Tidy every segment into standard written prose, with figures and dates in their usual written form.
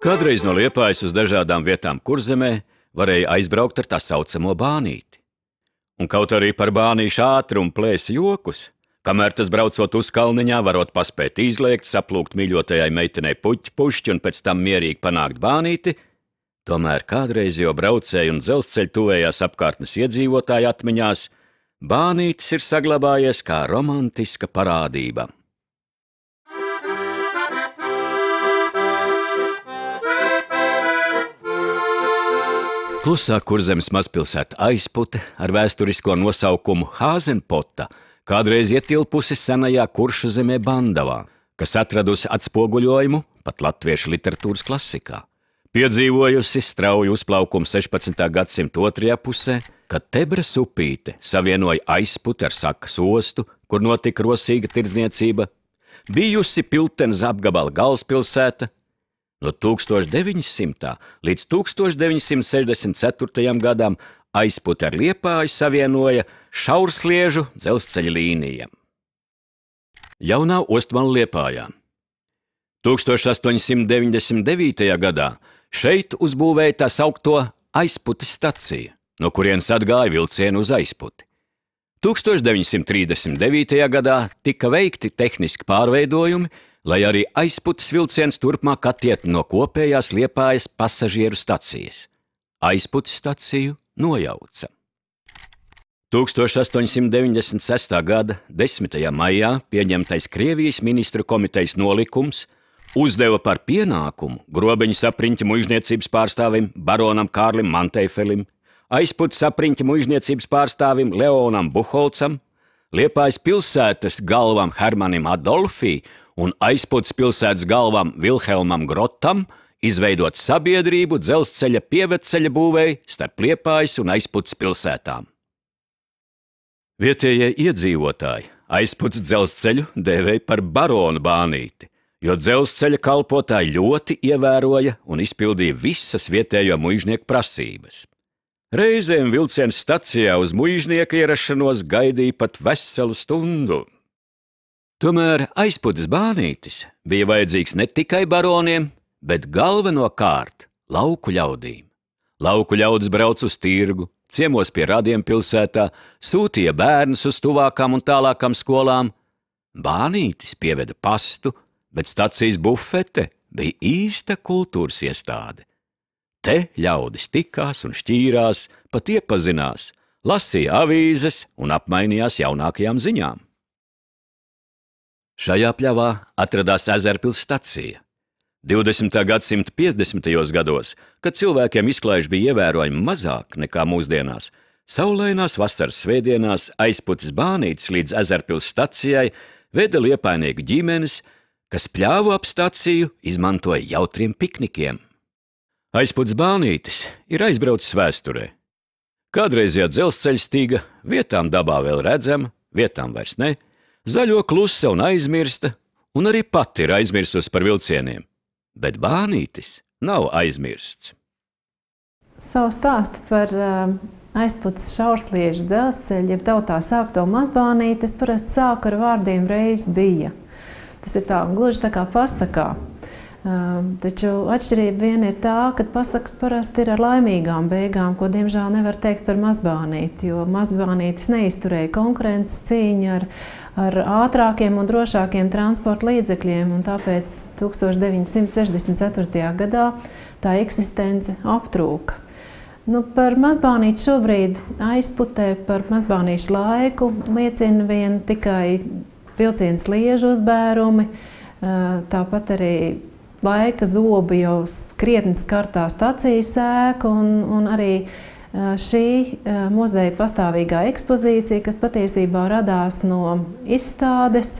Kādreiz no Liepājas uz dažādām vietām Kurzemē varēja aizbraukt ar tā saucamo bānīti. Un kaut arī par bānīšu ātrumu plēsa jokus, kamēr tas braucot uz kalniņā varot paspēt izliekt, saplūkt mīļotajai meitenei puķi un pēc tam mierīgi panākt bānīti, tomēr kādreizējo braucēju un dzelzceļa tuvējās apkārtnes iedzīvotāju atmiņās bānītis ir saglabājies kā romantiska parādība. Klusā Kurzemes mazpilsēta Aizpute ar vēsturisko nosaukumu Hāzenpota kādreiz ietilpusi senajā Kuršu zemē Bandavā, kas atradusi atspoguļojumu pat latviešu literatūras klasikā. Piedzīvojusi strauju uzplaukumu 16. gadsimta otrajā pusē, kad Tebras upīte savienoja Aizputi ar Sakas ostu, kur notika rosīga tirdzniecība, bijusi Piltenes apgabala galvaspilsēta. No 1900. līdz 1964. gadam Aizputi ar Liepāju savienoja šaursliežu dzelzceļa līnija. Jaunā ostmala Liepājā. 1899. gadā šeit uzbūvēja tā saukto Aizputes staciju, no kurienes atgāja vilcienu uz Aizputi. 1939. gadā tika veikti tehniski pārveidojumi, lai arī Aizputes vilciens turpmāk attiet no kopējās Liepājas pasažieru stacijas. Aizputes staciju nojauca. 1896. gada 10. maijā pieņemtais Krievijas ministru komitejas nolikums uzdeva par pienākumu Grobeņu sapriņķa muižniecības pārstāvim baronam Kārlim Manteifelim, Aizputes sapriņķa muižniecības pārstāvim Leonam Buholcam, Liepājas pilsētas galvam Hermanim Adolfī un Aizputes pilsētas galvam Vilhelmam Grotam izveidot sabiedrību dzelzceļa pievedceļa būvēi starp Liepājas un Aizputes pilsētām. Vietējie iedzīvotāji Aizputes dzelzceļu dēvēja par baronu bānīti, jo dzelzceļa kalpotāji ļoti ievēroja un izpildīja visas vietējo muižnieku prasības. Reizēm vilciens stacijā uz muižnieka ierašanos gaidīja pat veselu stundu. Tomēr Aizputes bānītis bija vajadzīgs ne tikai baroniem, bet galvenokārt lauku ļaudīm. Lauku ļaudis brauc uz tirgu, ciemos pie radiem pilsētā, sūtīja bērnus uz tuvākām un tālākām skolām. Bānītis pieveda pastu, bet stacijas bufete bija īsta kultūras iestāde. Te ļaudis tikās un šķīrās, pat iepazinās, lasīja avīzes un apmainījās jaunākajām ziņām. Šajā pļavā atradās Ezerpils stacija. 20. gadsimta 50. gados, kad cilvēkiem izklaiž bija ievērojami mazāk nekā mūsdienās, saulainās vasaras svētdienās Aizputes bānītis līdz Ezerpils stacijai veda liepainieku ģimenes, kas pļāvu ap staciju izmantoja jautriem piknikiem. Aizputes bānītis ir aizbraucis vēsturē. Kādreizējā dzelzceļa stīga vietām dabā vēl redzama, vietām vairs ne, zaļo klusa un aizmirsta, un arī pati ir aizmirsusi par vilcieniem. Bet bānītis nav aizmirsts. Savu stāstu par Aizputes šaursliežu dzelzceļu, jeb tautā sākto mazbānīti, es parasti sāku ar vārdiem reiz bija. Tas ir tā, gluži tā kā pasakā. Taču atšķirība viena ir tā, ka pasakas parasti ir ar laimīgām beigām, ko diemžēl nevar teikt par mazbānīti, jo mazbānītis neizturēja konkurences cīņu ar ātrākiem un drošākiem transporta līdzekļiem, un tāpēc 1964. gadā tā eksistence aptrūka. Par mazbānīti šobrīd Aizputē par mazbānīšu laiku liecina vien tikai vilciena sliežu uzbērumi, tāpat arī laika zobi jau krietni skartā stacijas ēku un arī šī muzeja pastāvīgā ekspozīcija, kas patiesībā radās no izstādes,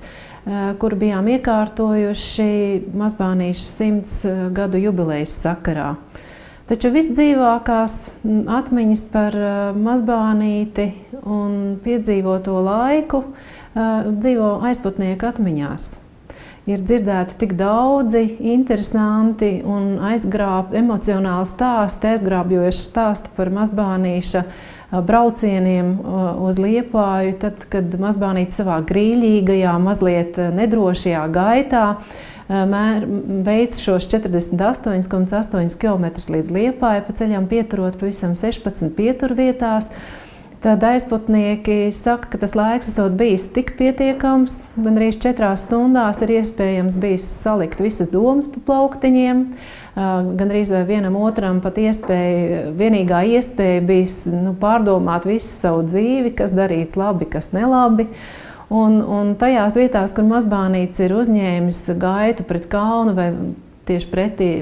kur bijām iekārtojuši mazbānīšu 100 gadu jubilejas sakarā. Taču visdzīvākās atmiņas par mazbānīti un piedzīvoto laiku dzīvo aizputnieku atmiņās. Ir dzirdēti tik daudzi interesanti un emocionāli stāsti, aizgrābjoši stāsti par mazbānīša braucieniem uz Liepāju, tad, kad mazbānītis savā grīļīgajā, mazliet nedrošajā gaitā veic šos 48,8 km līdz Liepāju, pa ceļam pieturot pavisam 16 pieturvietās. Tad aizputnieki saka, ka tas laiks esot bijis tik pietiekams, gandrīz 4 stundās ir iespējams bijis salikt visas domas pa plauktiņiem, gandrīz vai vienam otram pat vienīgā iespēja bijis pārdomāt visu savu dzīvi, kas darīts labi, kas nelabi. Un tajās vietās, kur mazbānīts ir uzņēmis gaitu pret kalnu vai tieši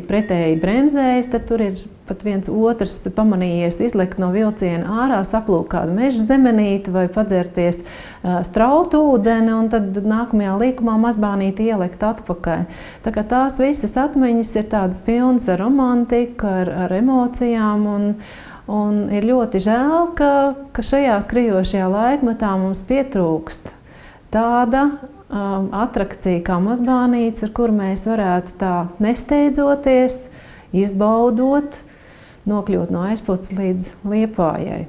pretēji bremzējis, tad tur ir pat viens otrs pamanījies izlekt no vilciena ārā, saplūkt kādu meža zemenīti vai padzerties strautu ūdeni, un tad nākamajā līkumā mazbānīti ielikt atpakaļ. Tā kā tās visas atmiņas ir tādas pilnas ar romantiku, ar emocijām, un ir ļoti žēl, ka šajā skriejošajā laikmetā mums pietrūkst tāda atrakcija kā mazbānīts, ar kuru mēs varētu tā nesteidzoties, izbaudot, nokļūt no Aizpuces līdz Liepājai.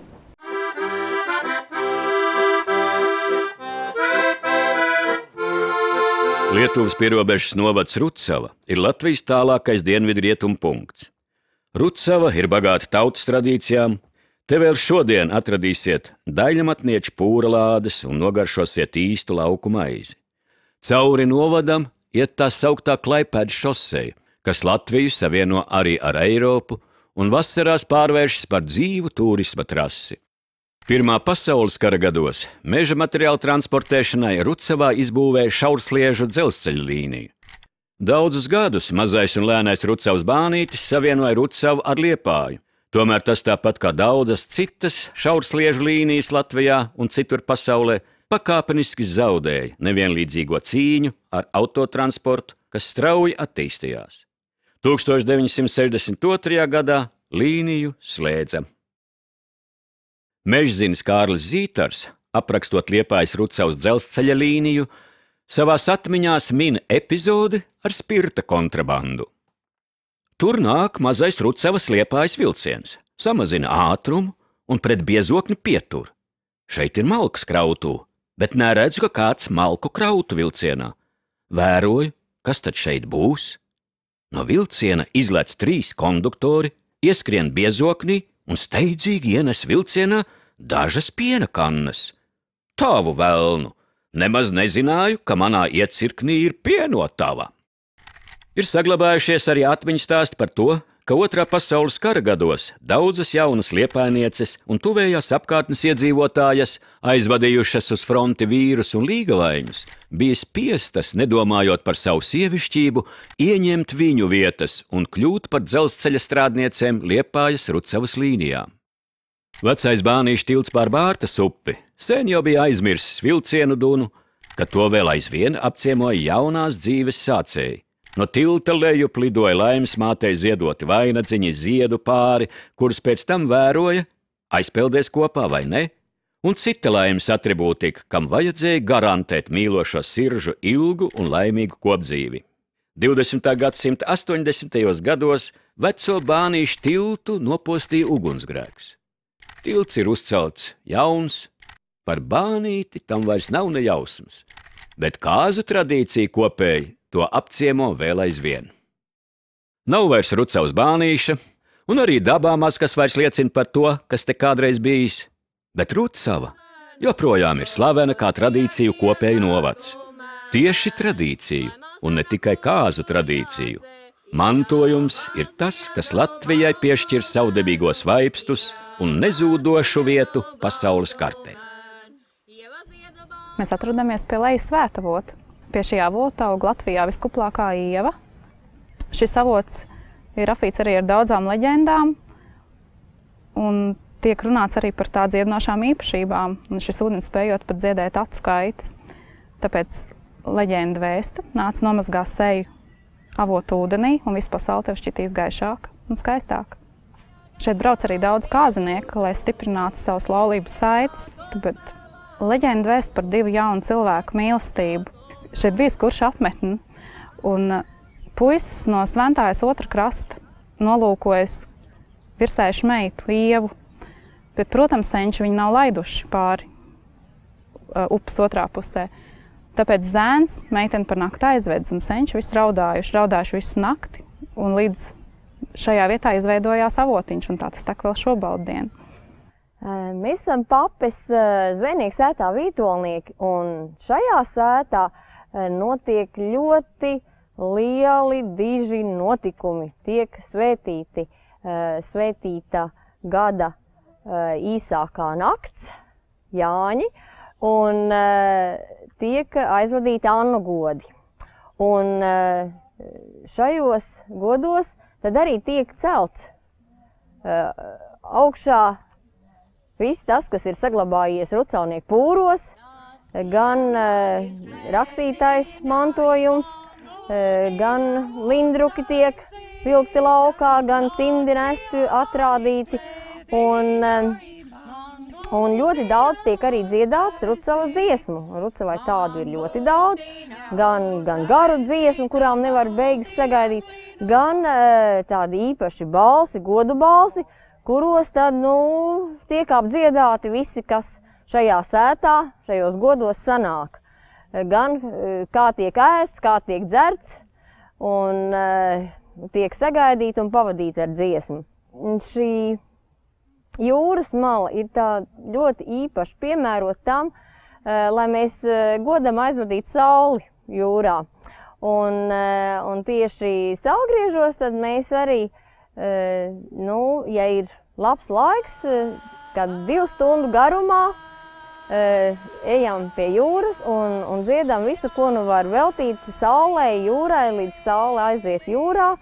Lietuvas pierobežas novads Rucava ir Latvijas tālākais dienvidrietumu punkts. Rucava ir bagāta tautas tradīcijām. Te vēl šodien atradīsiet daļamatnieču pūralādes un nogaršosiet īstu lauku maizi. Cauri novadam iet tā sauktā Klaipēdas šoseja, kas Latviju savieno arī ar Eiropu un vasarās pārvēršas par dzīvu turisma trasi. Pirmā pasaules kara gados meža materiālu transportēšanai Rucavā izbūvēja šaursliežu dzelzceļa līniju. Daudzus gadus mazais un lēnais Rucavas bānītis savienoja Rucavu ar Liepāju. Tomēr tas tāpat kā daudzas citas šaursliežu līnijas Latvijā un citur pasaulē pakāpeniski zaudēja nevienlīdzīgo cīņu ar autotransportu, kas strauji attīstījās. 1962. gadā līniju slēdza. Mežzinis Kārlis Zītars, aprakstot Liepājas Rucavas dzelzceļa līniju, savās atmiņās min epizodi ar spirta kontrabandu. Tur nāk mazais Rucavas Liepājas vilciens, samazina ātrumu un pret biezokni pietur. Šeit ir malkas krautuvē, bet neredzu, ka kāds malku krautu vilcienā. Vēroju, kas tad šeit būs? No vilciena izlec 3 konduktori, ieskrien biezoknī un steidzīgi ienes vilcienā dažas piena kannas. Tavu velnu! Nemaz nezināju, ka manā iecirknī ir pienotava. Ir saglabājušies arī atmiņu stāsti par to, ka Otrā pasaules kara gados daudzas jaunas liepājnieces un tuvējās apkārtnes iedzīvotājas, aizvadījušas uz fronti vīrus un līgavaiņus, bija spiestas, nedomājot par savu sievišķību, ieņemt viņu vietas un kļūt par dzelzceļa strādniecēm Liepājas Rucavas līnijām. Vecais bānīšu tilts pār Bārtas upi sen jau bija aizmirsis vilcienu dunu, kad to vēl aizvien apciemoja jaunās dzīves sācēji. No tilta lejup lidoja Laimes mātei ziedoti vainadziņi ziedu pāri, kurus pēc tam vēroja, aizpeldēs kopā vai ne, un cita Laimes atribūtika, kam vajadzēja garantēt mīlošo siržu ilgu un laimīgu kopdzīvi. 20. gadsimta 80. gados veco bānīšu tiltu nopostīja ugunsgrēks. Tilts ir uzcelts jauns, par bānīti tam vairs nav ne jausmas, bet kāzu tradīcija kopēji to apciemo vēl aizvien. Nav vairs Rucavas bānīša, un arī dabā maz kas vairs liecina par to, kas te kādreiz bijis, bet Rucava joprojām ir slavena kā tradīciju kopēju novads. Tieši tradīciju, un ne tikai kāzu tradīciju. Mantojums ir tas, kas Latvijai piešķir savdabīgos vaipstus un nezūdošu vietu pasaules kartē. Mēs atrodamies pie lejas Svētavota. Pie šī avota aug Latvijā viskuplākā ieva. Šis avots ir apvīts arī ar daudzām leģendām un tiek runāts arī par tā dziedinošām īpašībām. Un šis ūdens spējot pat dziedēt acu skaitas. Tāpēc leģenda vēsta nāc nomazgā seju avotu ūdenī un visu pasauli tev šķitīs gaišāka un skaistāka. Šeit brauc arī daudz kāzinieku, lai stiprinātu savas laulības saites, bet leģenda vēsta par 2 jaunu cilvēku mīlestību. Šeit bija skurša apmetne, un puisis no Sventājas otra krasta nolūkojas virsējuši meitu, Ievu, bet, protams, senči viņu nav laiduši pāri upes otrā pusē. Tāpēc zēns meiteni par nakti aizvedis un senči visi raudājuši visu nakti. Un līdz šajā vietā izveidojās avotiņš, un tā tas tak vēl šobaltdien. Mēs esam Papes zvejnieku sētā Vītolnieki, un šajā sētā notiek ļoti lieli, diži notikumi. Tiek svētīta gada īsākā nakts, Jāņi, un tiek aizvadīti Annu godi. Un šajos godos tad arī tiek celts augšā viss tas, kas ir saglabājies Rucavnieku pūros, gan rakstītais mantojums, gan lindruki tiek vilkti laukā, gan cimdi nesti atrādīti. Un ļoti daudz tiek arī dziedāts Rucavas dziesmu. Rucavai tādu ir ļoti daudz, gan garu dziesmu, kurām nevar beigas sagaidīt, gan tādi īpaši balsi, godu balsi, kuros tad, tiek apdziedāti visi, kas šajā sētā, šajos godos sanāk. Gan kā tiek ēsts, kā tiek dzerts, un tiek sagaidīti un pavadīti ar dziesmu. Šī jūras mala ir tā ļoti īpaši piemērot tam, lai mēs godam aizvadītu sauli jūrā. Un tieši saulgriežos tad mēs arī, ja ir labs laiks, kad 2 stundu garumā ejam pie jūras un dziedam visu, ko nu var veltīt saulē, jūrai, līdz saule aiziet jūrā.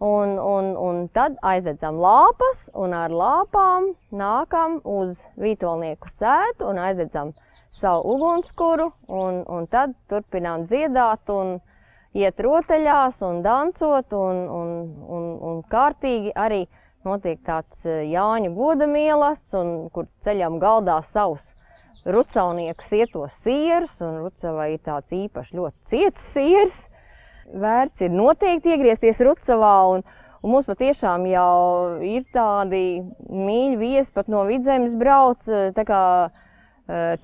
Un tad aizdedzam lāpas, un ar lāpām nākam uz Vītolnieku sētu un aizdedzam savu ugunskuru, un tad turpinām dziedāt un iet rotaļās un dancot, un kārtīgi arī notiek tāds Jāņu goda mielasts, kur ceļam galdā savus rucavnieku sietos sierus, un Rucavai ir tāds īpaši ļoti ciets siers. Vērts ir noteikti iegriezties Rucavā, un mums patiešām jau ir tādi mīļi viesi, pat no Vidzemes brauc, tā kā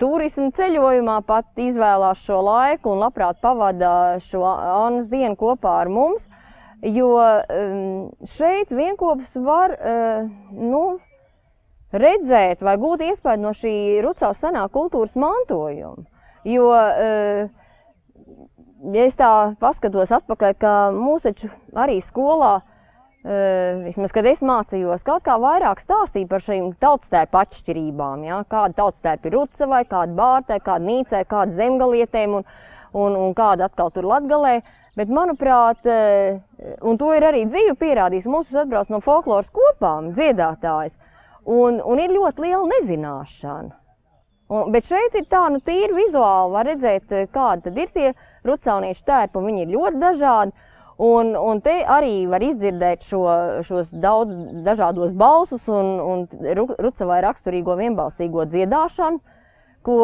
turismu ceļojumā pat izvēlās šo laiku un labprāt pavada šo Annas dienu kopā ar mums, jo šeit vienkopus var redzēt vai gūt iespēju no šī Rucavas senā kultūras mantojuma, jo ja es tā paskatos atpakaļ, ka mūs taču arī skolā, vismaz, kad es mācījos, kaut kā vairāk stāstīja par šīm tautstērpu atšķirībām. Ja? Kāda tautstērpa ir Rucavai, kāda Bārtai, kāda Nīcai, kāda Zemgalietēm un kāda atkal tur Latgalē. Bet, manuprāt, un to ir arī dzīve pierādījis, mums atbrauc no folkloras kopām dziedātājs, un ir ļoti liela nezināšana. Bet šeit ir tā, tīri vizuāli var redzēt, kādi tad ir tie rucavniešu tērpi, un viņi ir ļoti dažādi. Un te arī var izdzirdēt šos daudz dažādos balsus un Rucavai raksturīgo vienbalsīgo dziedāšanu, ko,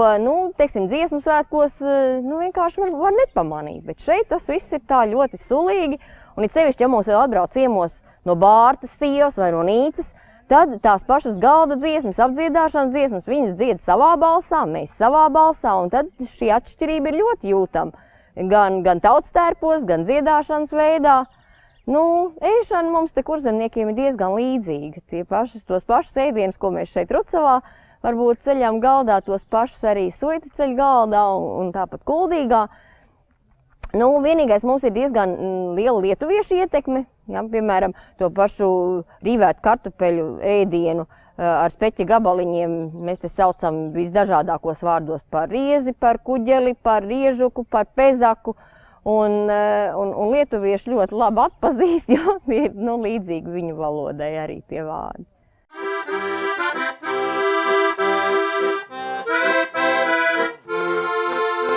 teiksim, dziesmu svētkos vienkārši var nepamanīt. Bet šeit tas viss ir tā ļoti sulīgi, un it sevišķi, ja mums vēl atbrauc ciemos no Bārtas sievas vai no Nīcas, tad tās pašas galda dziesmas, apdziedāšanas dziesmas, viņas dzied savā balsā, mēs savā balsā, un tad šī atšķirība ir ļoti jūtama. Gan tautstērpos, gan dziedāšanas veidā. Ēšana mums te kurzemniekiem ir diezgan līdzīga. Tos pašus ēdienus, ko mēs šeit Rucavā, varbūt ceļam galdā, tos pašus arī Suita ceļ galdā un tāpat Kuldīgā. Vienīgais mums ir diezgan liela lietuviešu ietekme, ja, piemēram, to pašu rīvētu kartupeļu ēdienu ar speķa gabaliņiem mēs te saucam visdažādākos vārdos par riezi, par kuģeli, par riežuku, par pezaku, un lietuvieši ļoti labi atpazīst, jo ir līdzīgi viņu valodai arī tie vārdi.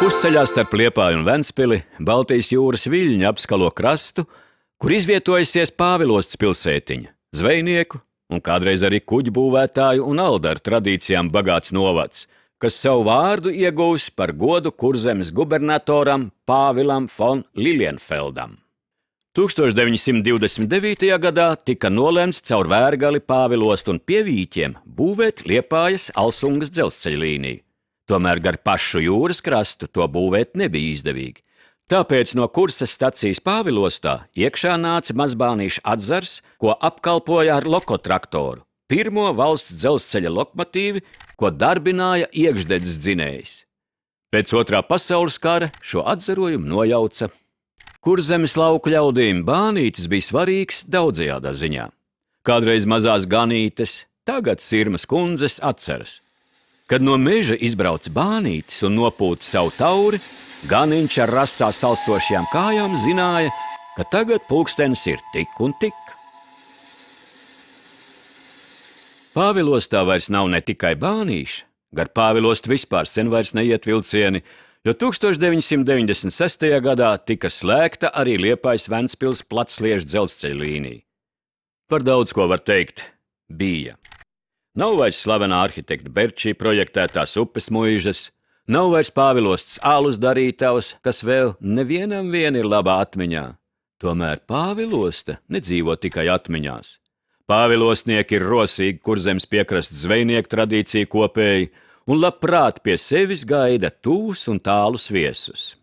Pusceļā starp Liepāju un Ventspili Baltijas jūras viļņi apskalo krastu, kur izvietojusies Pāvilosts pilsētiņa, zvejnieku un kādreiz arī kuģu būvētāju un aldaru tradīcijām bagāts novads, kas savu vārdu ieguvis par godu Kurzemes gubernatoram Pāvilam von Lilienfeldam. 1929. gadā tika nolemts caur Vērgali, Pāvilostu un Pievīķiem būvēt Liepājas Alsungas dzelzceļa līniju. Tomēr gar pašu jūras krastu to būvēt nebija izdevīgi. Tāpēc no Kursas stacijas Pāvilostā iekšā nāca mazbānīšu atzars, ko apkalpoja ar lokotraktoru, pirmo valsts dzelzceļa lokomotīvi, ko darbināja iekšdedzes dzinējs. Pēc Otrā pasaules kara šo atzarojumu nojauca. Kurzemes lauku ļaudīm bānītis bija svarīgs daudzajādā ziņā. Kādreiz mazās ganītes, tagad Sirmas kundzes atceras. Kad no meža izbrauca bānītis un nopūta savu tauri, ganiņš ar rasā salstošajām kājām zināja, ka tagad pulkstenis ir tik un tik. Pāvilostā vairs nav ne tikai bānīša, gar Pāvilostu vispār sen vairs neiet vilcieni, jo 1996. gadā tika slēgta arī Liepājas-Ventspils platsliežu dzelzceļa līnija. Par daudz ko var teikt, bija. Nav vairs slavenā arhitekta Berčī projektētās upes muižas, nav vairs Pāvilostas alus darītavas, kas vēl nevienam ir labā atmiņā. Tomēr Pāvilosta nedzīvo tikai atmiņās. Pāvilostnieki ir rosīgi Kurzemes piekrastes zvejnieku tradīciju kopēji un labprāt pie sevis gaida tūs un tālus viesus.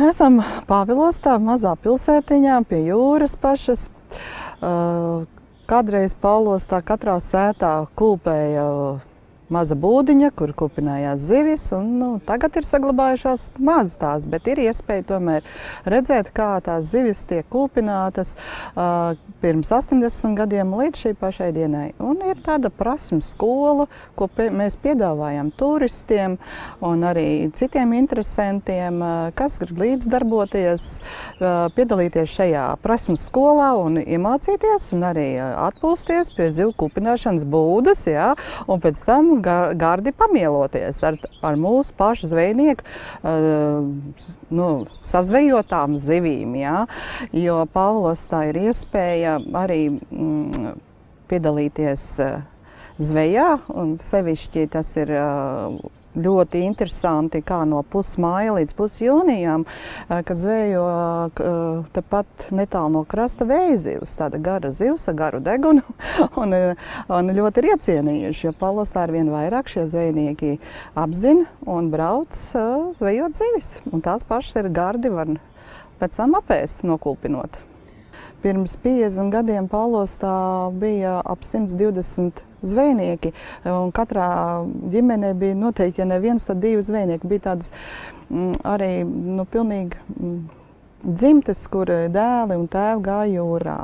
Esam Pāvilostā, mazā pilsētiņā, pie jūras pašas. Kādreiz Pāvilostā katrā sētā kulpēja maza būdiņa, kur kupinājās zivis, un tagad ir saglabājušās maz tās, bet ir iespēja tomēr redzēt, kā tās zivis tiek kulpinātas pirms 80 gadiem līdz šī pašai dienai. Un ir tāda prasmu skola, ko mēs piedāvājam turistiem un arī citiem interesantiem, kas grib līdzdarboties, piedalīties šajā prasmu skolā un iemācīties un arī atpūsties pie zivu kupināšanas būdas, jā, un pēc tam gardi pamieloties ar mūsu pašu zvejnieku sazvejotām zivīm. Ja? Jo Pāvilostā ir iespēja arī piedalīties zvejā, un sevišķi tas ir ļoti interesanti, kā no pusmāja līdz pusjūnijām, kad zvejo tepat netālu no krasta vējzivs, tāda gara zivs ar garu degunu, un ļoti ir iecienījuši, jo Pāvilostā ar vien vairāk šie zvejnieki apzina un brauc zvejot zivis, un tās pašas ir gardi, var pēc tam apēst, nokulpinot. Pirms 50 gadiem Pāvilostā bija ap 120 zvejnieki, un katrā ģimenē bija noteikti, ja ne viens, tad 2 zvejnieki. Bija tādas arī pilnīgi dzimtes, kur dēli un tēvi gāja jūrā,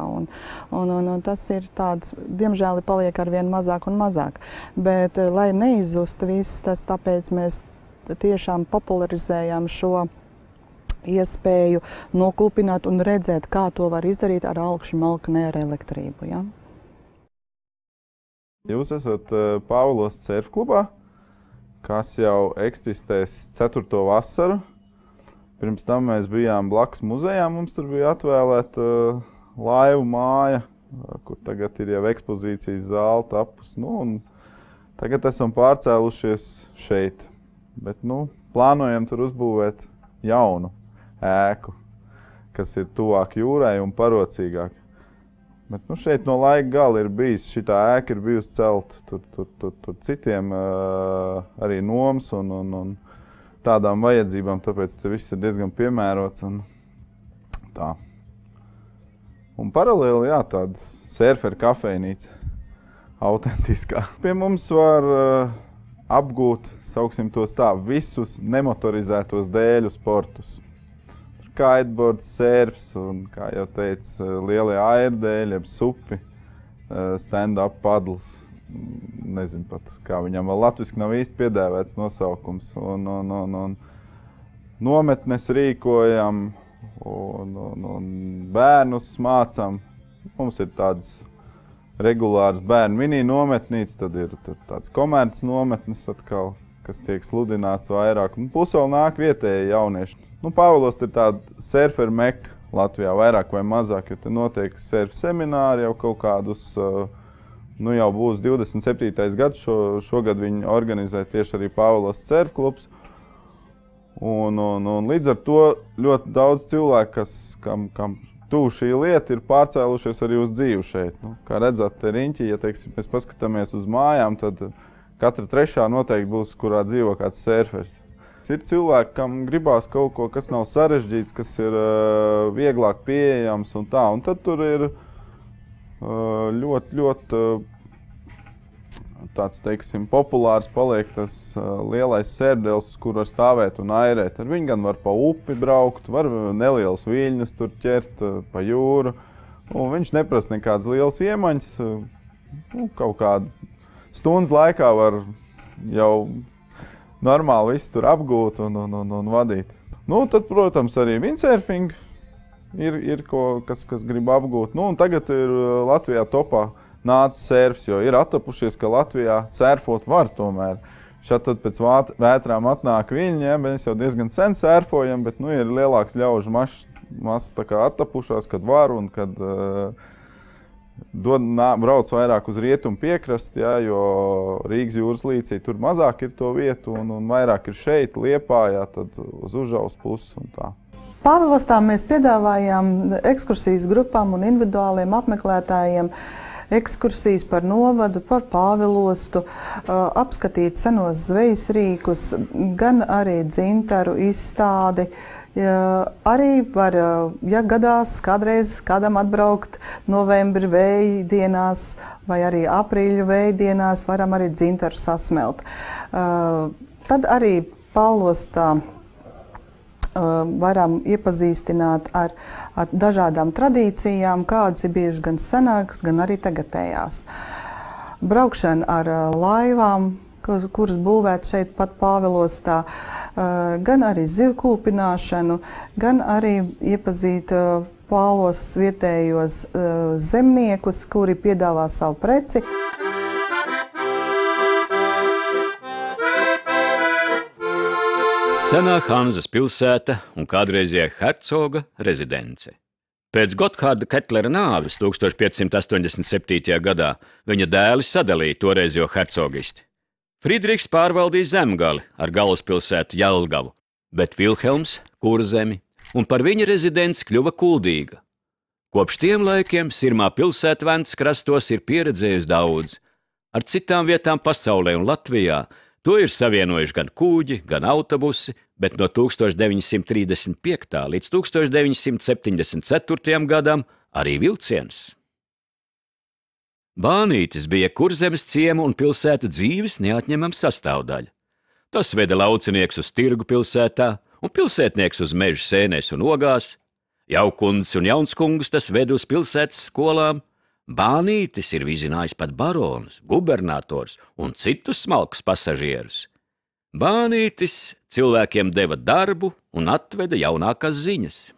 un tas ir tāds, diemžēl, paliek ar vien mazāk un mazāk. Bet, lai neizzustu viss, tas tāpēc mēs tiešām popularizējam šo iespēju nokulpināt un redzēt, kā to var izdarīt ar augšu malknē ar elektrību. Ja? Jūs esat Pāvilostas surfklubā, kas jau eksistēs 4. vasaru. Pirms tam mēs bijām blakus muzejā, mums tur bija atvēlēta laivu māja, kur tagad ir jau ekspozīcijas zāle tapus. Tagad esam pārcēlušies šeit, bet plānojam tur uzbūvēt jaunu ēku, kas ir tuvāk jūrai un parocīgāk. Bet šeit no laika gala ir bijis, šitā ēka ir bijusi celta tur citiem arī nomas un tādām vajadzībām, tāpēc te viss ir diezgan piemērots un tā. Un paralēli, jā, tāda surferu kafejnīca, autentiskā. Pie mums var apgūt, sauksim tos tā, visus nemotorizētos dēļu sportus. Kiteboards, surfs un, kā jau teicu, lielie airdēļi, supi, stand-up paddles. Nezinu pat, kā viņam vēl latviski nav īsti piedēvēts nosaukums. Un nometnes rīkojam un bērnus mācam. Mums ir tādas regulāras bērnu mini nometnītes, tad ir tāds komerces nometnes atkal, kas tiek sludināts vairāk. Plus vēl nāk vietēji jaunieši. Pāvilostā ir tāda surferu meka Latvijā, vairāk vai mazāk, jo te notiek surf semināri jau kaut kādus, jau būs 27. gads, šogad viņi organizē tieši arī Pāvilostas surfklubs. Un līdz ar to ļoti daudz cilvēku, kam tuvu šī lieta, ir pārcēlušies arī uz dzīvi šeit. Kā redzat, te riņķī, ja teiksim, mēs paskatāmies uz mājām, tad katra trešā noteikti būs, kurā dzīvo kāds surfers. Ir cilvēki, kam gribās kaut ko, kas nav sarežģīts, kas ir vieglāk pieejams un tā. Un tad tur ir ļoti tāds, teiksim, populārs paliek tas lielais sērdēls, uz kur var stāvēt un airēt. Ar viņu gan var pa upi braukt, var nelielus viļņus tur ķert pa jūru. Un viņš neprasa nekādas lielas iemaņas. Kaut kādu stundas laikā var jau normāli visu tur apgūt un vadīt. Tad, protams, arī windsurfing ir kas grib apgūt. Un tagad ir Latvijā topā nācis surfs, jo ir attapušies, ka Latvijā surfot var tomēr. Šad tad pēc vētrām atnāk viļņi, mēs jau diezgan sen surfojam, bet ir lielāks ļaužu masas attapušās, kad var un kad brauc vairāk uz rietumu piekrasti, jo Rīgas jūras līcī tur mazāk ir to vietu un vairāk ir šeit, Liepājā, tad uz Užaus puses un tā. Pāvilostā mēs piedāvājām ekskursijas grupām un individuāliem apmeklētājiem ekskursijas par novadu, par Pāvilostu, apskatīt senos zvejas rīkus, gan arī dzintaru izstādi. Arī var, ja gadās kādreiz kādam atbraukt novembra vējdienās vai arī aprīļa vējdienās, varam arī dzintaru sasmelt. Tad arī Pāvilostā varam iepazīstināt ar dažādām tradīcijām, kādas ir bijušas gan senākas, gan arī tagadējās. Braukšana ar laivām, kuras būvētas šeit pat Pāvilostā, gan arī zivkūpināšanu, gan arī iepazīt Pāvilostas vietējos zemniekus, kuri piedāvā savu preci. Senā Hanzas pilsēta un kādreizējā hercoga rezidence. Pēc Gotthārda Ketlera nāves 1587. gadā viņa dēli sadalīja toreizējo hercogisti. Friedrichs pārvaldīja Zemgali ar galvaspilsētu Jelgavu, bet Vilhelms Kurzemi, un par viņa rezidenci kļuva Kuldīga. Kopš tiem laikiem Sirmā pilsēta Ventas krastos ir pieredzējusi daudz. Ar citām vietām pasaulē un Latvijā to ir savienojuši gan kuģi, gan autobusi, bet no 1935. līdz 1974. gadam arī vilciens. Bānītis bija Kurzemes ciemu un pilsētu dzīves neatņemama sastāvdaļa. Tas veda laucinieks uz tirgu pilsētā un pilsētnieks uz mežu sēnēs un ogās. Jaukundas un jaunskungus tas veda uz pilsētas skolām. Bānītis ir vizinājis pat baronus, gubernators un citus smalkus pasažierus. Bānītis cilvēkiem deva darbu un atveda jaunākās ziņas.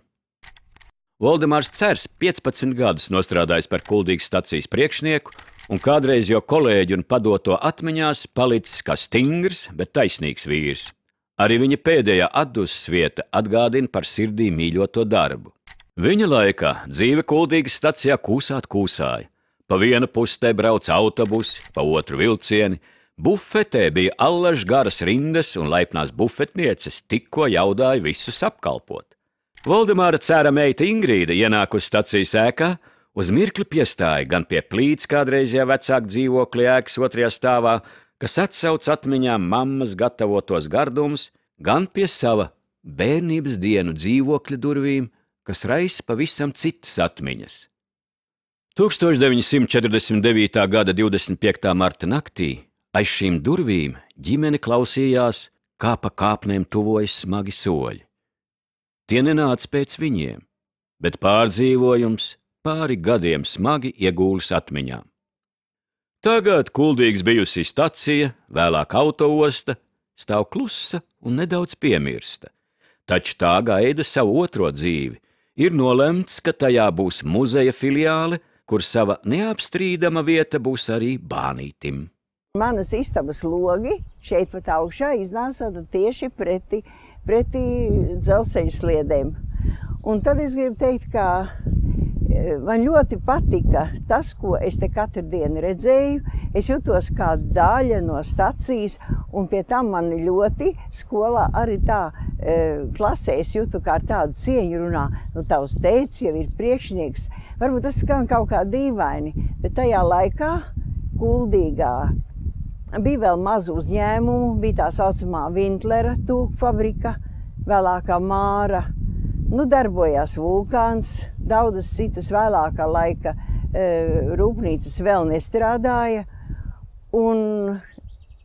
Voldemārs Cers 15 gadus nostrādājis par Kuldīgas stacijas priekšnieku un kādreiz jo kolēģi un padoto atmiņās palicis kā stingrs, bet taisnīgs vīrs. Arī viņa pēdējā atdusmas vieta atgādina par sirdī mīļoto darbu. Viņa laikā dzīve Kuldīgas stacijā kūsāja. Pa vienu pusi te brauca autobusi, pa otru vilcieni. Bufetē bija allaž garas rindas un laipnās bufetnieces tikko jaudāja visus apkalpot. Voldemāra Cēra meita Ingrīda ienākusi stacijas ēkā, uz mirkli piestāja gan pie plīts kādreizajā vecāku dzīvokļa ēkas otrajā stāvā, kas atsauc atmiņām mammas gatavotos gardumus, gan pie sava bērnības dienu dzīvokļa durvīm, kas raisa pavisam citas atmiņas. 1949. gada 25. marta naktī aiz šīm durvīm ģimene klausījās, kā pa kāpnēm tuvojas smagi soļi. Tie nenāca pēc viņiem, bet pārdzīvojums pāri gadiem smagi iegūlis atmiņām. Tagad Kuldīgas bijusī stacija, vēlāk autoosta, stāv klusa un nedaudz piemirsta, taču tā gaida savu otro dzīvi. Ir nolemts, ka tajā būs muzeja filiāle, kur sava neapstrīdama vieta būs arī Bānītim. Manas istabas logi šeit pat augšā iznāca tieši pretī dzelzceļa sliedēm. Un tad es gribu teikt, ka man ļoti patika tas, ko es te katru dienu redzēju. Es jutos kā daļa no stacijas, un pie tam man ļoti skolā arī tā klasē es jūtu kā ar tādu cieņu runā. Tavs tētis jau ir priekšnieks. Varbūt tas skan kaut kā dīvaini, bet tajā laikā Kuldīgā Bija vēl mazu uzņēmumu, bija tā saucamā Vintlera tūku fabrika, vēlākā Māra. Nu, darbojās Vulkāns, daudzas citas vēlākā laika rūpnīcas vēl nestrādāja. Un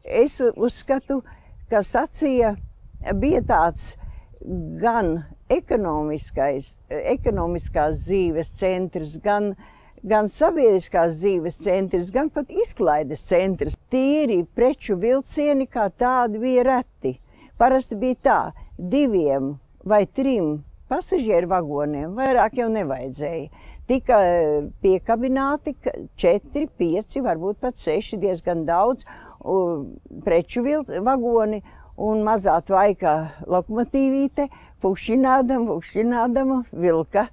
es uzskatu, ka stacija bija tāds gan ekonomiskās dzīves centrs, gan sabiedriskās dzīves centrs, gan pat izklaides centrs. Tīri preču vilcieni kā tādi bija reti. Parasti bija tā, 2 vai 3 pasažieru vagoniem vairāk jau nevajadzēja. Tika piekabināti 4, 5, varbūt pat 6, diezgan daudz preču vagoni un mazā tvaika lokomotīvīte pukšķinādama vilka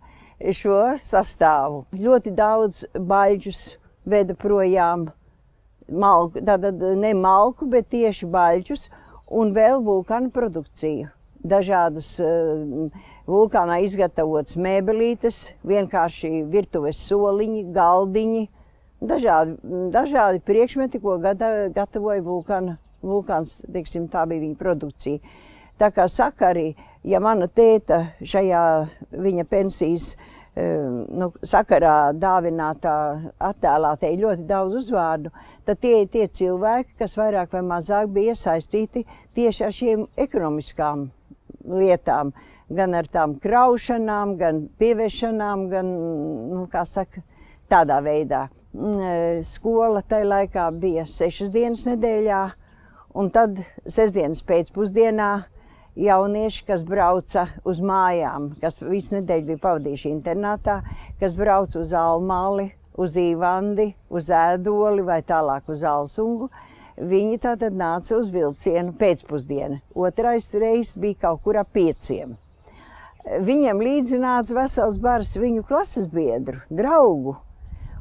šo sastāvu. Ļoti daudz baļģus veda projām malku, tātad ne malku, bet tieši baļģus un vēl vulkāna produkciju. Dažādas vulkānā izgatavotas mēbelītes, vienkārši virtuves soliņi, galdiņi, dažādi priekšmeti, ko gatavoja vulkāns, teiksim, tā bija viņa produkcija. Tā kā sakari, ja mana tēta šajā viņa pensijas sakarā dāvinātā attēlā te ir ļoti daudz uzvārdu, tad tie ir tie cilvēki, kas vairāk vai mazāk bija iesaistīti tieši ar šiem ekonomiskām lietām, gan ar tām kraušanām, gan pieviešanām, gan, kā saka, tādā veidā. Skola tai laikā bija 6 dienas nedēļā, un tad 6 dienas pēcpusdienā jaunieši, kas brauca uz mājām, kas visu nedēļu bija pavadījuši internātā, kas brauca uz Almali, uz Īvandi, uz Ēdoli vai tālāk uz Alsungu, viņi tātad nāca uz vilcienu pēcpusdienu. Otrais reizes bija kaut kur ap 5. Viņiem līdzi nāca vesels bars viņu klases biedru, draugu.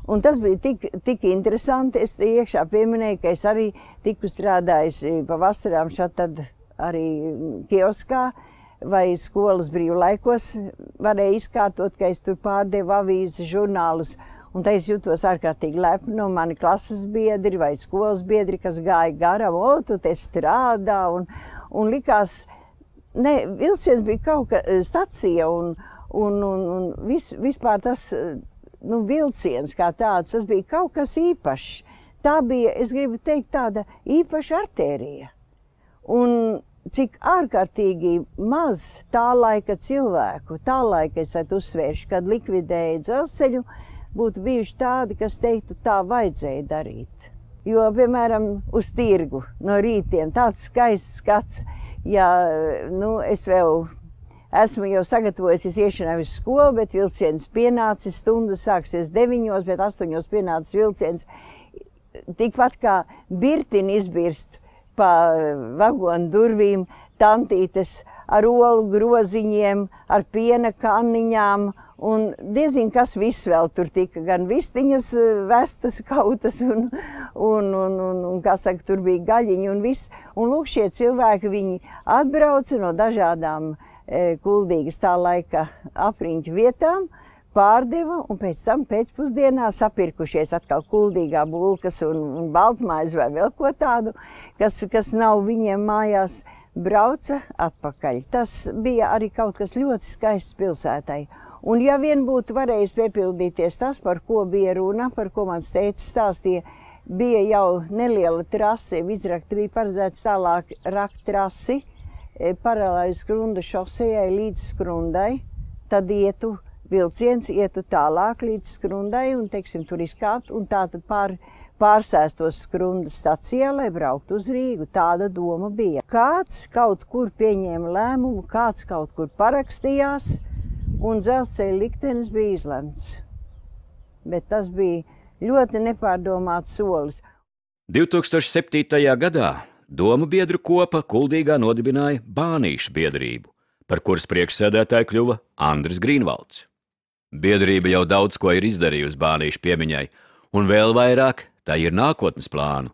Un tas bija tik interesanti. Es iekšā pieminēju, ka es arī tiku strādājusi pa vasarām šatad arī kioskā vai skolas brīvlaikos. Varēja izkārtot, ka es tur pārdevu avīzes, žurnālus. Un tā es jutos ārkārtīgi lepni no mani klases biedri vai skolas biedri, kas gāja garām, o, tu te strādā. Un likās, ne, vilciens bija kaut kā stacija un vispār tas, vilciens kā tāds, tas bija kaut kas īpašs. Tā bija, es gribu teikt, tāda īpaša artērija. Un cik ārkārtīgi maz tā laika cilvēku, tā laika es uzsvēršu, kad likvidēja dzelzceļu, būtu bijuši tādi, kas teiktu, tā vajadzēja darīt. Jo, piemēram, uz tirgu no rītiem tāds skaists skats, ja, es vēl esmu jau sagatavojusies iešanai uz skolu, bet vilciens pienācis, stunda sāksies 9, bet 8 pienācis vilciens. Tikpat kā birtini izbirst pa vagonu durvīm, tantītes ar olu groziņiem, ar piena kanniņām, un diezin kas viss vēl tur tika, gan vistiņas vestas, kautas, un kā saka, tur bija gaļiņi un viss. Un lūk, šie cilvēki, viņi atbrauca no dažādām Kuldīgas tā laika apriņķu vietām, pārdeva, un pēc tam pēcpusdienā sapirkušies atkal Kuldīgā bulkas un baltmaizi vai vēl ko tādu, kas nav viņiem mājās, brauca atpakaļ. Tas bija arī kaut kas ļoti skaists pilsētai. Un ja vien būtu varējis piepildīties tas, par ko bija runa, par ko mans tētis stāstīja, bija jau neliela trase, izrakta, bija paredzēts tālāk rakt trasi, paralēli Skrunda šosejai līdz Skrundai, tad vilciens ietu tālāk līdz Skrundai un, teiksim, tur izkāpt un tātad pārsēstos Skrundas stacijā, lai brauktu uz Rīgu. Tāda doma bija. Kāds kaut kur pieņēma lēmumu, kāds kaut kur parakstījās un dzelzceļa liktenis bija izlemts. Bet tas bija ļoti nepārdomāts solis. 2007. gadā Domu biedru kopa Kuldīgā nodibināja Bānīšu biedrību, par kuras priekšsēdētāju kļuva Andris Grīnvalds. Biedrība jau daudz ko ir izdarījusi Bānīšu piemiņai, un vēl vairāk tā ir nākotnes plānu.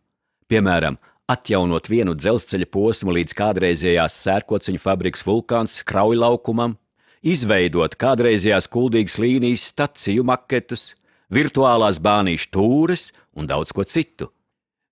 Piemēram, atjaunot vienu dzelzceļa posmu līdz kādreizējās sērkociņu fabrikas Vulkāns Kraujlaukumam, izveidot kādreizējās Kuldīgas līnijas staciju maketus, virtuālās Bānīšu tūres un daudz ko citu.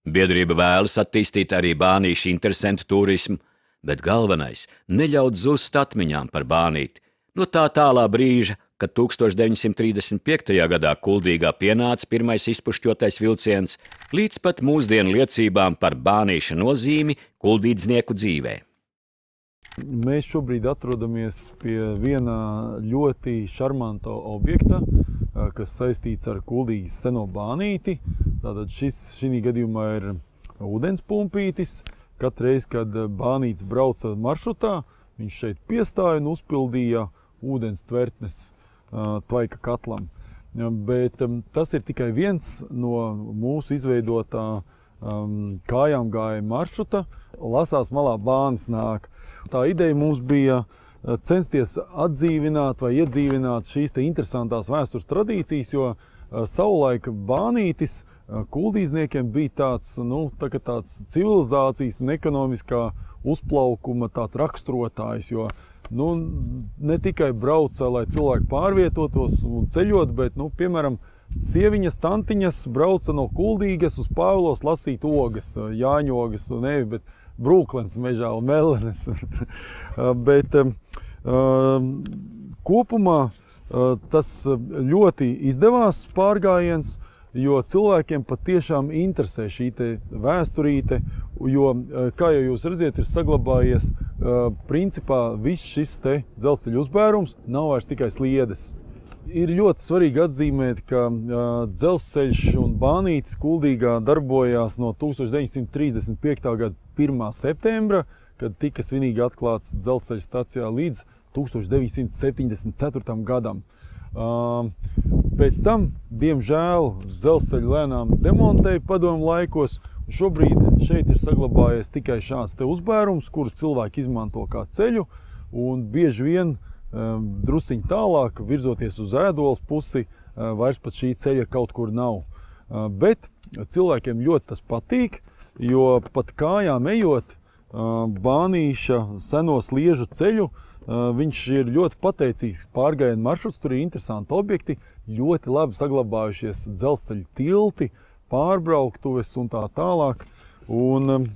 Biedrība vēlas attīstīt arī Bānīšu interesantu turismu, bet galvenais – neļaut zust atmiņām par Bānīti. No tā tālā brīža, kad 1935. gadā Kuldīgā pienāca pirmais izpušķotais vilciens, līdz pat mūsdienu liecībām par Bānīša nozīmi kuldīdznieku dzīvē. Mēs šobrīd atrodamies pie viena ļoti šarmanta objekta, kas saistīts ar Kuldīgas seno Bānīti. Tātad šī gadījumā ir ūdens pumpītis. Katru reizi, kad Bānīts brauca maršrutā, viņš šeit piestāja un uzpildīja ūdens tvertnes tvaika katlam. Bet tas ir tikai viens no mūsu izveidotā kājām gāja maršruta. Lasās malā Bānis nāk. Tā ideja mums bija censties atdzīvināt vai iedzīvināt šīs te interesantās vēstures tradīcijas, jo savulaik Bānītis kuldīzniekiem bija tāds, tāds civilizācijas un ekonomiskā uzplaukuma tāds raksturotājs, jo ne tikai brauca, lai cilvēki pārvietotos un ceļot, bet, piemēram, sieviņas, tantiņas brauca no Kuldīgas uz Pāvilos lasīt ogas, jāņogas, bet brūklens mežā un melenes. Bet kopumā tas ļoti izdevās pārgājiens, jo cilvēkiem patiešām interesē šī te vēsturīte, jo, kā jau jūs redziet, ir saglabājies principā viss šis te dzelzceļa uzbērums, nav vairs tikai sliedes. Ir ļoti svarīgi atzīmēt, ka dzelzceļš un Bānītis Kuldīgā darbojās no 1935. gada 1. septembra, kad tika svinīgi atklāts dzelzceļa stacijā līdz 1974. gadam. Pēc tam, diemžēl, dzelzceļu lēnām demontēja padomu laikos. Šobrīd šeit ir saglabājies tikai šāds te uzbērums, kuru cilvēki izmanto kā ceļu, un bieži vien drusciņi tālāk, virzoties uz Ēdoles pusi, vairs pat šī ceļa kaut kur nav. Bet cilvēkiem ļoti tas patīk, jo pat kājām ejot Bānīša seno sliežu ceļu, viņš ir ļoti pateicīgs pārgājienu maršruts, tur ir interesanti objekti, ļoti labi saglabājušies dzelzceļa tilti, pārbrauktuves un tā tālāk. Un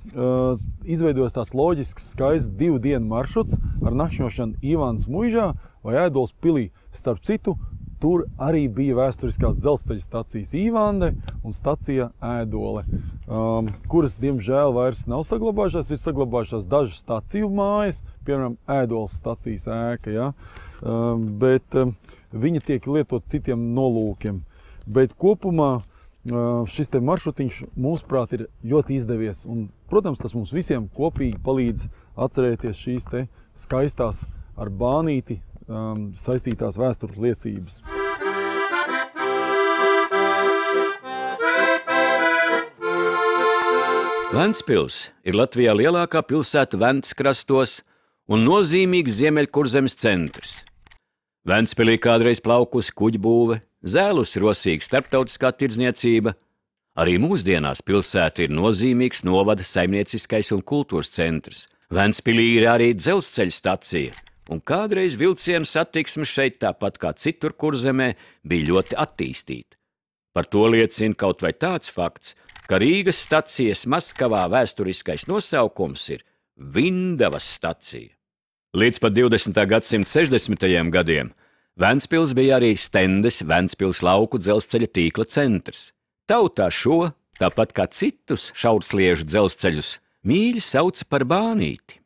izveidojas tāds loģisks, skaists 2 dienu maršruts ar nakšņošanu Ivānas muižā vai Ēdoles pilī. Starp citu, tur arī bija vēsturiskās dzelzceļa stacijas Īvande un stacija Ēdole, kuras, diemžēl, vairs nav saglabājušās. Ir saglabājušās dažas staciju mājas, piemēram, Ēdoles stacijas ēka, ja? Bet viņa tiek lietot citiem nolūkiem. Bet kopumā šis te maršrutiņš, mūsuprāt, ir ļoti izdevies. Un, protams, tas mums visiem kopīgi palīdz atcerēties šīs te skaistās ar Bānīti saistītās vēstures liecības. Ventspils ir Latvijā lielākā pilsēta Ventas krastos un nozīmīgs Ziemeļkurzemes centrs. Ventspilī kādreiz plaukusi kuģbūve, zēlusi rosīga starptautiskā tirdzniecība. Arī mūsdienās pilsēta ir nozīmīgs novada saimnieciskais un kultūras centrs. Ventspilī ir arī dzelzceļa stacija, un kādreiz vilcienu satiksme šeit tāpat kā citur Kurzemē bija ļoti attīstīta. Par to liecina kaut vai tāds fakts, ka Rīgas stacijas Maskavā vēsturiskais nosaukums ir Vindavas stacija. Līdz pat 20. gadsimta 60. gadiem Ventspils bija arī Stendes Ventspils lauku dzelzceļa tīkla centrs. Tautā šo, tāpat kā citus šaursliežu dzelzceļus, mīļi sauca par Bānīti.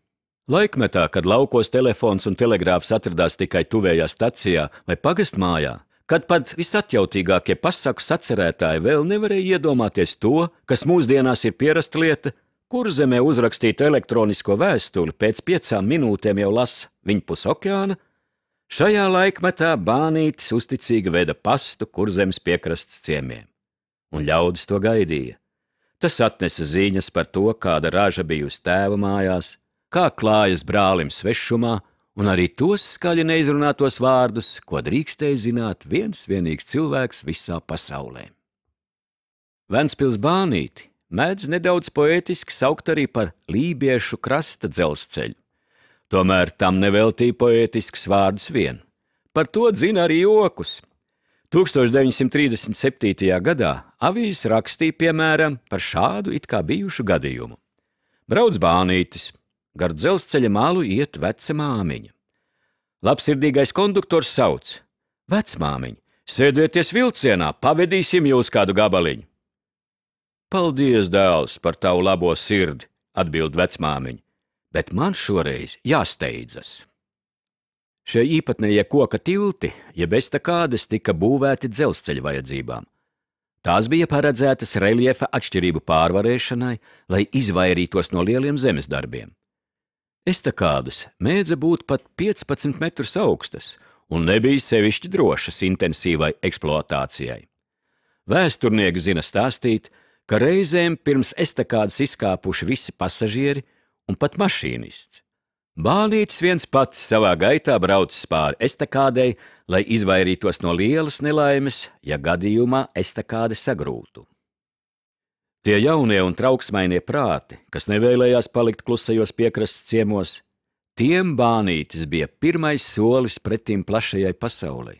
Laikmetā, kad laukos telefons un telegrāfs atradās tikai tuvējā stacijā vai pagastmājā, kad pat visatjautīgākie pasaku sacerētāji vēl nevarēja iedomāties to, kas mūsdienās ir pierasta lieta, Kurzemē uzrakstītu elektronisko vēstuli pēc 5 minūtēm jau lasa viņpus okeāna, šajā laikmetā Bānītis uzticīgi veda pastu Kurzemes piekrastes ciemiem. Un ļaudis to gaidīja. Tas atnesa ziņas par to, kāda raža bijusi tēva mājās, kā klājas brālim svešumā, un arī tos skaļi neizrunātos vārdus, ko drīkstēja zināt viens vienīgs cilvēks visā pasaulē. Ventspils Bānīti mēdz nedaudz poētiski saukt arī par lībiešu krasta dzelzceļu. Tomēr tam neveltīja poētiskus vārdus vien. Par to dzina arī jokus. 1937. gadā avīzes rakstīja, piemēram, par šādu it kā bijušu gadījumu. Brauc bānītis, gar dzelzceļa malu iet veca māmiņa. Labsirdīgais konduktors sauc: Vecmāmiņ, sēdieties vilcienā, pavedīsim jūs kādu gabaliņu. Paldies, dēls, par tavu labo sirdi, atbild vecmāmiņa, bet man šoreiz jāsteidzas. Šie īpatnējie koka tilti, jeb estakādes, tika būvēti dzelzceļa vajadzībām. Tās bija paredzētas reljefa atšķirību pārvarēšanai, lai izvairītos no lieliem zemes darbiem. Estakādes mēdza būt pat 15 metrus augstas un nebija sevišķi drošas intensīvai eksploatācijai. Vēsturnieki zina stāstīt, ka reizēm pirms estakādes izkāpuši visi pasažieri un pat mašīnists. Bānītis viens pats savā gaitā braucis pāri estakādei, lai izvairītos no lielas nelaimes, ja gadījumā estakāde sagrūtu. Tie jaunie un trauksmainie prāti, kas nevēlējās palikt klusajos piekrastes ciemos, tiem Bānītis bija pirmais solis pretim plašajai pasaulei.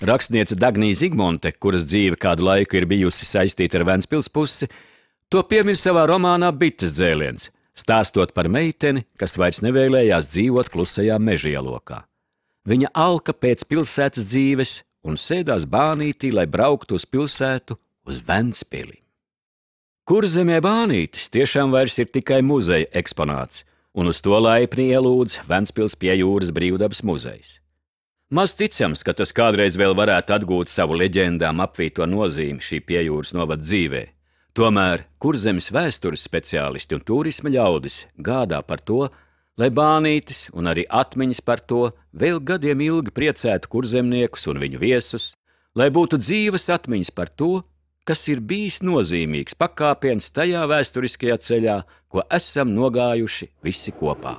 Rakstniece Dagnija Zigmonte, kuras dzīve kādu laiku ir bijusi saistīta ar Ventspils pusi, to piemin savā romānā Bites dzēliens, stāstot par meiteni, kas vairs nevēlējās dzīvot klusajā mežielokā. Viņa alka pēc pilsētas dzīves un sēdās Bānītī, lai brauktu uz pilsētu, uz Ventspili. Kurzemē Bānītis tiešām vairs ir tikai muzeja eksponāts, un uz to laipni ielūdz Ventspils pie jūras brīvdabas muzejs. Maz ticams, ka tas kādreiz vēl varētu atgūt savu leģendām apvīto nozīmi šī piejūras novada dzīvē. Tomēr Kurzemes vēstures speciālisti un turisma ļaudis gādā par to, lai Bānītis un arī atmiņas par to vēl gadiem ilgi priecētu kurzemniekus un viņu viesus, lai būtu dzīves atmiņas par to, kas ir bijis nozīmīgs pakāpiens tajā vēsturiskajā ceļā, ko esam nogājuši visi kopā.